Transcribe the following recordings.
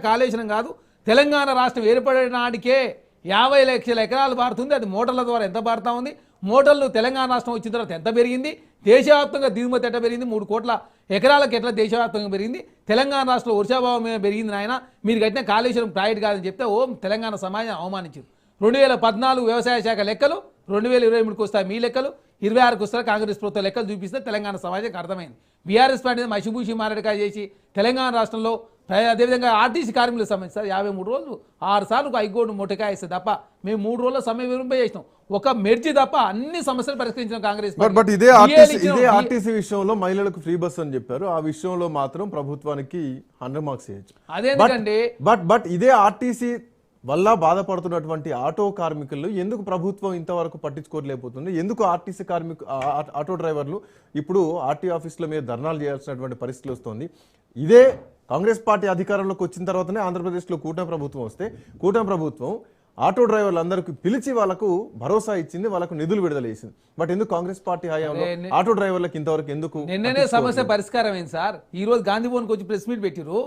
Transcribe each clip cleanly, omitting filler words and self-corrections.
కాళేశ్వరం కాదు, తెలంగాణ రాష్ట్రం ఏర్పడిన నాటికే 50 లక్షల ఎకరాలు పారుతుంది. అది మోటార్ల ద్వారా ఎంత పారుతా ఉంది, మోటార్లు తెలంగాణ రాష్ట్రం వచ్చిన తర్వాత ఎంత పెరిగింది, దేశవ్యాప్తంగా దిగుమతి ఎట్లా పెరిగింది, 3 కోట్ల ఎకరాలకు ఎట్లా దేశవ్యాప్తంగా పెరిగింది, తెలంగాణ రాష్ట్రంలో వర్షాభావం మీద పెరిగింది. నాయన మీరు కట్టిన కాళేశ్వరం ప్రాజెక్ట్ కాదని చెప్తే తెలంగాణ సమాజం అవమానించారు. 2014 వ్యవసాయ శాఖ లెక్కలు 2023కి వస్తాయి మీ లెక్కలు, 26కి వస్తారు కాంగ్రెస్ ప్రభుత్వ లెక్కలు చూపిస్తే తెలంగాణ సమాజానికి అర్థమైంది. బీఆర్ఎస్ పార్టీ మసిబూసి మారడికాయ చేసి తెలంగాణ రాష్ట్రంలో అదేవిధంగా ఆర్టీసీ కార్మికులకు సంబంధించి 53 రోజులు 6 సార్లు హైకోర్టు మొట్టకాయ ఇస్తే తప్ప మేము 3 రోజుల సమయం విరింపజేసినాం. ఒక మెర్జీ తప్ప అన్ని సమస్యలు పరిష్కరించిన కాంగ్రెస్. బట్ ఇదే ఆర్టీసీ విషయంలో మహిళలకు ఫ్రీ బస్ అని చెప్పారు. ఆ విషయంలో మాత్రం ప్రభుత్వానికి 100 మార్క్స్ వేయచ్చు. అదేంటంటే బట్ ఇదే ఆర్టీసీ వల్ల బాధపడుతున్నటువంటి ఆటో కార్మికులు ఎందుకు ప్రభుత్వం ఇంతవరకు పట్టించుకోలేకపోతుంది? ఎందుకు ఆర్టీసీ ఆటో డ్రైవర్లు ఇప్పుడు ఆర్టీ ఆఫీసుల మీద ధర్నాలు చేయాల్సినటువంటి పరిస్థితి వస్తుంది? ఇదే కాంగ్రెస్ పార్టీ అధికారంలోకి వచ్చిన తర్వాతనే ఆంధ్రప్రదేశ్లో కూటమి ప్రభుత్వం వస్తే కూటమి ప్రభుత్వం ఆటో డ్రైవర్లందరికీ పిలిచి వాళ్ళకు భరోసా ఇచ్చింది, వాళ్ళకు నిధులు విడుదల చేసింది. బట్ ఎందుకు కాంగ్రెస్ పార్టీ హయాంలో ఆటో డ్రైవర్లకు ఇంతవరకు ఎందుకు? నిన్ననే సమస్య పరిష్కారం అయింది సార్. ఈ రోజు గాంధీ భవన్కి వచ్చి ప్రెస్ మీట్ పెట్టిరు.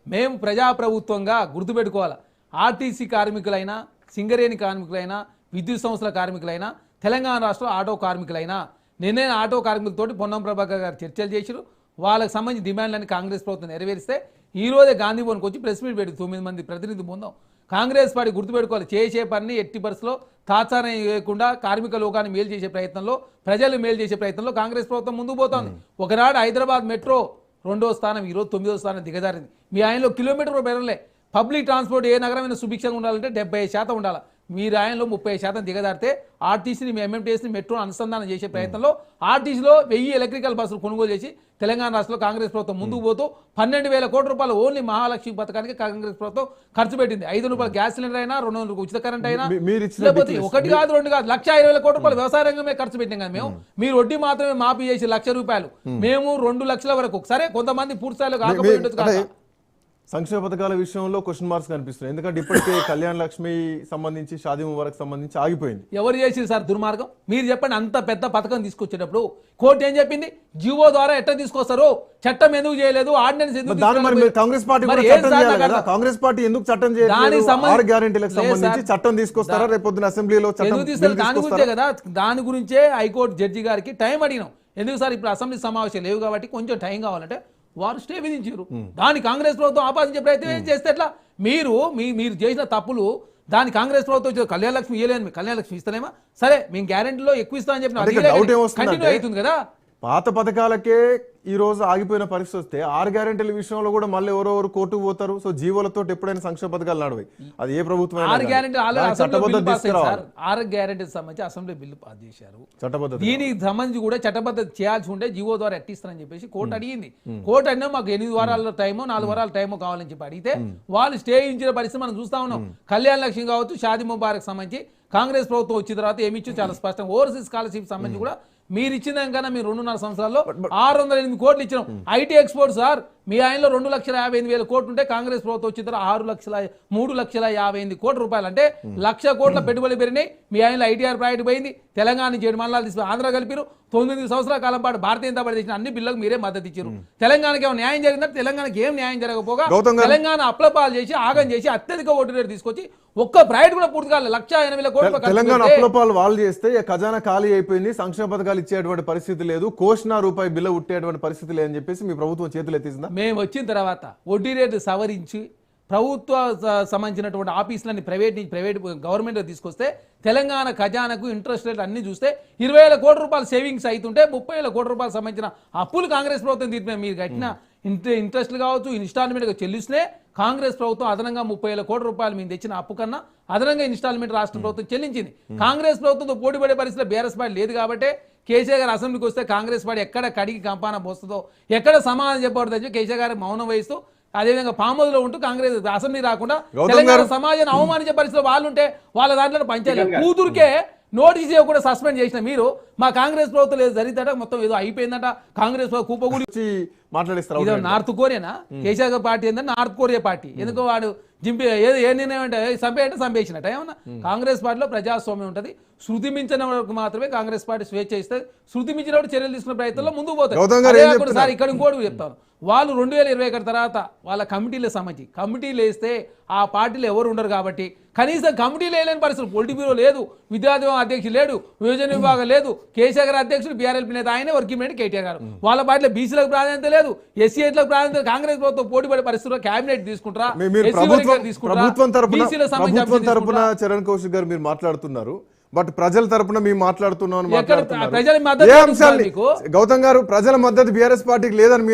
మేము ప్రజాప్రభుత్వంగా గుర్తుపెట్టుకోవాలి. ఆర్టీసీ కార్మికులైనా, సింగరేణి కార్మికులైనా, విద్యుత్ సంస్థల కార్మికులైనా, తెలంగాణ రాష్ట్రంలో ఆటో కార్మికులైనా నిన్నే ఆటో కార్మికులతోటి పొన్నం ప్రభాకర్ గారు చర్చలు చేసిరు. వాళ్ళకి సంబంధించిన డిమాండ్లని కాంగ్రెస్ ప్రభుత్వం నెరవేరిస్తే ఈ రోజే గాంధీ భవన్కి వచ్చి ప్రెస్ మీట్ పెట్టి 9 మంది ప్రతినిధి పొందాం. కాంగ్రెస్ పార్టీ గుర్తుపెట్టుకోవాలి, చేసే పని ఎట్టి పరిస్థితిలో తాత్సారం చేయకుండా కార్మిక లోకాన్ని మేలు చేసే ప్రయత్నంలో, ప్రజలు మేలు చేసే ప్రయత్నంలో కాంగ్రెస్ ప్రభుత్వం ముందుకు పోతోంది. ఒకనాడు హైదరాబాద్ మెట్రో 2వ స్థానం, ఈరోజు 9వ స్థానం దిగజారింది. మీ ఆయనలో కిలోమీటర్ పెరగలే. పబ్లిక్ ట్రాన్స్పోర్ట్ ఏ నగరమైన సుభిక్షంగా ఉండాలంటే 75% ఉండాలి. మీరు ఆయనలో 30% దిగదారితే ఆర్టీసీని, ఎంఎంటీఎస్ని మెట్రో అనుసంధానం చేసే ప్రయత్నంలో ఆర్టీసీలో 1000 ఎలక్ట్రికల్ బస్సులు కొనుగోలు చేసి తెలంగాణ రాష్ట్రంలో కాంగ్రెస్ ప్రభుత్వం ముందుకు పోతూ 12,000 కోట్ల రూపాయలు ఓన్లీ మహాలక్ష్మి పథకానికి కాంగ్రెస్ ప్రభుత్వం ఖర్చు పెట్టింది. 5 రూపాయలు గ్యాస్ సిలిండర్ అయినా, 200 ఉచిత కరెంట్ అయినా, లేకపోతే 1 కాదు 2 కాదు 1,20,000 కోట్ల రూపాయలు వ్యవసాయ రంగమే ఖర్చు పెట్టినాం కదా మేము. మీరు వడ్డీ మాత్రమే మాఫీ చేసి 1,00,000 రూపాయలు, మేము 2 లక్షల వరకు. సరే కొంతమంది పూర్తి స్థాయిలో కాకపోయి ఉండొచ్చు కదా. సంక్షేమ పథకాల విషయంలో క్వశ్చన్ మార్క్స్ కనిపిస్తున్నాయి. ఎందుకంటే ఇప్పటికే కళ్యాణ లక్ష్మి సంబంధించి, షాదీ ముబారక్ సంబంధించి ఆగిపోయింది. ఎవరు చేసింది సార్ దుర్మార్గం? మీరు చెప్పండి. అంత పెద్ద పథకం తీసుకొచ్చేటప్పుడు కోర్టు ఏం చెప్పింది? జీవో ద్వారా ఎట్లా తీసుకొస్తారు, చట్టం ఎందుకు చేయలేదు, ఆర్డినెన్స్ ఎందుకు? కాంగ్రెస్ పార్టీ ఎందుకు చట్టం చేయలేదు? 6 గ్యారెంటీలకు సంబంధించి చట్టం తీసుకొస్తారా రేపొద్దున అసెంబ్లీలో? దాని గురించే కదా, దాని గురించే హైకోర్టు జడ్జి గారికి టైం అడిగినాం. ఎందుకు సార్ ఇప్పుడు అసెంబ్లీ సమావేశాలు లేవు కాబట్టి కొంచెం టైం కావాలంటే వారు స్టే విధించారు. దాని కాంగ్రెస్ ప్రభుత్వం ఆపాదించే ప్రయత్నం చేస్తే ఎట్లా? మీరు చేసిన తప్పులు దాని కాంగ్రెస్ ప్రభుత్వం కళ్యాణ లక్ష్మి ఇవ్వలేదు, కళ్యాణ లక్ష్మి ఇస్తలేమా? సరే మేము గ్యారెంటీలో ఎక్కువ ఇస్తామని చెప్పిన కంటిన్యూ అవుతుంది కదా. పాత పథకాలకే ఈ రోజు ఆగిపోయిన పరిస్థితి వస్తే 6 గ్యారెంటీల విషయంలో కూడా మళ్ళీ ఎవరెవరు కోర్టుకు పోతారు. సో జీవోలతో ఎప్పుడైనా సంక్షేమ పథకాలు నడవాయి. అది ఏ ప్రభుత్వం? 6 గ్యారెంటీ 6 గ్యారెంటీకి సంబంధించి అసెంబ్లీ బిల్లు పాస్ చేశారు. చట్టబద్ధత దీనికి సంబంధించి కూడా చట్టబద్ధత చేయాల్సి ఉంటే జీవో ద్వారా ఎట్టిస్తారని చెప్పేసి కోర్టు అడిగింది. కోర్టు అన్నా మాకు 8 వారాల టైమో 4 వారాల టైమో కావాలని చెప్పి అడిగితే వాళ్ళు స్టే ఇచ్చిన పరిస్థితి మనం చూస్తా ఉన్నాం. కళ్యాణ లక్ష్మి కావచ్చు, షాదీ ముబారక్ సంబంధించి కాంగ్రెస్ ప్రభుత్వం వచ్చిన తర్వాత ఏమి ఇచ్చి చాలా స్పష్టం. ఓవర్సీస్ స్కాలర్షిప్ సంబంధించి కూడా మీరు ఇచ్చిన కన్నా మీరు 2.5 సంవత్సరాల్లో 608 కోట్లు ఇచ్చినాం. ఐటీ ఎక్స్పోర్ట్ సార్ మీ ఆయనలో 2,58,000 కోట్లు ఉంటే కాంగ్రెస్ ప్రభుత్వం వచ్చిన తర్వాత 3,58,000 కోట్ల రూపాయలు, అంటే 1,00,000 కోట్ల పెట్టుబడి పెరిగినాయి. మీ ఆయనలో ఐటీఆర్ ప్రాజెక్ట్ పోయింది. తెలంగాణ నుంచి 7 మండలాలు తీసుకుని ఆంధ్ర కలిపిరు. 9 సంవత్సరాల కాలం పాటు భారతీయ జనతా పార్టీ చేసిన అన్ని బిల్లులకు మీరే మద్దతు ఇచ్చారు. తెలంగాణకి ఏమైనా న్యాయం జరిగిందంటే తెలంగాణకి ఏం న్యాయం జరగకపోగా తెలంగాణ అప్లపాలు చేసి ఆగం చేసి అత్యధిక ఓటు రేటు తీసుకొచ్చి ఒక్క ప్రాజెక్ట్ కూడా పూర్తి కాలేదు. 1,80,000 కోట్ల తెలంగాణ అప్లపాలు వాళ్ళు చేస్తే ఖజానా ఖాళీ అయిపోయింది. సంక్షేమ పథకాలు ఇచ్చేటువంటి పరిస్థితి లేదు, ₹1,00,000 బిల్లు ఉట్టేటువంటి పరిస్థితి లేదని చెప్పేసి మీ ప్రభుత్వం చేతులు ఎత్తేసిందా? మేము వచ్చిన తర్వాత వడ్డీ రేటు సవరించి ప్రభుత్వ సంబంధించినటువంటి ఆఫీసులన్నీ ప్రైవేట్ గవర్నమెంట్ తీసుకొస్తే తెలంగాణ ఖజానాకు ఇంట్రెస్ట్ రేట్ అన్ని చూస్తే 20,000 కోట్ల రూపాయలు సేవింగ్స్ అవుతుంటే 30,000 కోట్ల రూపాయలు సంబంధించిన అప్పులు కాంగ్రెస్ ప్రభుత్వం తీర్పిన మీరు కట్టిన ఇంట్రెస్ట్లు కావచ్చు, ఇన్స్టాల్మెంట్గా చెల్లిస్తే కాంగ్రెస్ ప్రభుత్వం అదనంగా 30,000 కోట్ల రూపాయలు మేము తెచ్చిన అప్పు కన్నా అదనంగా ఇన్స్టాల్మెంట్ రాష్ట్ర ప్రభుత్వం చెల్లించింది. కాంగ్రెస్ ప్రభుత్వంతో పోటీపడే పరిస్థితిలో బీఆర్ఎస్ పార్టీ లేదు కాబట్టి కేసీఆర్ గారు అసెంబ్లీకి వస్తే కాంగ్రెస్ పార్టీ ఎక్కడ కడిగి కంపాన పోస్తుందో, ఎక్కడ సమాధానం చెప్పబడుతుందో కేసీఆర్ గారు మౌనం వహిస్తూ అదేవిధంగా పాములో ఉంటూ కాంగ్రెస్ అసెంబ్లీ రాకుండా తెలంగాణ సమాజాన్ని అవమానించే పరిస్థితిలో వాళ్ళు ఉంటే వాళ్ళ దాంట్లో పంచాయతీ కూతురికే నోటీస్ కూడా సస్పెండ్ చేసిన మీరు మా కాంగ్రెస్ ప్రభుత్వం ఏదో జరిగిందట, మొత్తం ఏదో అయిపోయిందట, కాంగ్రెస్ కూపగుడి మాట్లాడిస్తారు. ఇదో నార్త్ కొరియానా? కేసీఆర్ పార్టీ ఏంటంటే నార్త్ కొరియా పార్టీ. ఎందుకో వాడు ఏ నిర్ణయం అంటే చంపేయంటే చంపేసినట్ట. ఏమన్నా కాంగ్రెస్ పార్టీలో ప్రజాస్వామ్యం ఉంటుంది. శృతి మించిన వరకు మాత్రమే కాంగ్రెస్ పార్టీ స్వేచ్ఛ ఇస్తుంది. శృతి మించినప్పుడు చర్యలు తీసుకునే ప్రయత్నంలో ముందుకు పోతారు. సార్ ఇక్కడ ఇంకోటి చెప్తాను, వాళ్ళు 2021 తర్వాత వాళ్ళ కమిటీల సంబంధించి కమిటీలు వేస్తే ఆ పార్టీలో ఎవరు ఉండరు కాబట్టి కనీసం కమిటీలు వేయలేని పరిస్థితులు పొలిటిక్ బ్యూరో లేదు, విద్యార్థి విభాగం అధ్యక్షుడు లేడు, విభజన విభాగం లేదు, కేసీఆర్ గారు అధ్యక్షుడు, బీఆర్ఎల్పీ నేత ఆయనే, వర్కింగ్ ప్రెసిడెంట్ కేటీఆర్ గారు. వాళ్ళ పార్టీలో బీసీలకు ప్రాధాన్యత లేదు, ఎస్సీ ఎస్టీలకు ప్రాధాన్యత, కాంగ్రెస్ ప్రభుత్వం పోటీ పడే పరిస్థితుల్లో కేబినెట్ తీసుకుంటారా, మీరు ఎస్సీ వర్గాలు తీసుకుంటారా, బీసీల సంబంధించి ప్రభుత్వం తరపున చరణ్ కౌశిక్ గారు మీరు మాట్లాడుతున్నారు, బట్ ప్రజల తరపున మేము మాట్లాడుతున్నాం అని ఎక్కడ మాట్లాడుతున్నారు. ప్రజల ఏ మద్దతు అంశాలు మీకు గౌతమ్ గారు ప్రజల మద్దతు బీఆర్ఎస్ పార్టీకి లేదని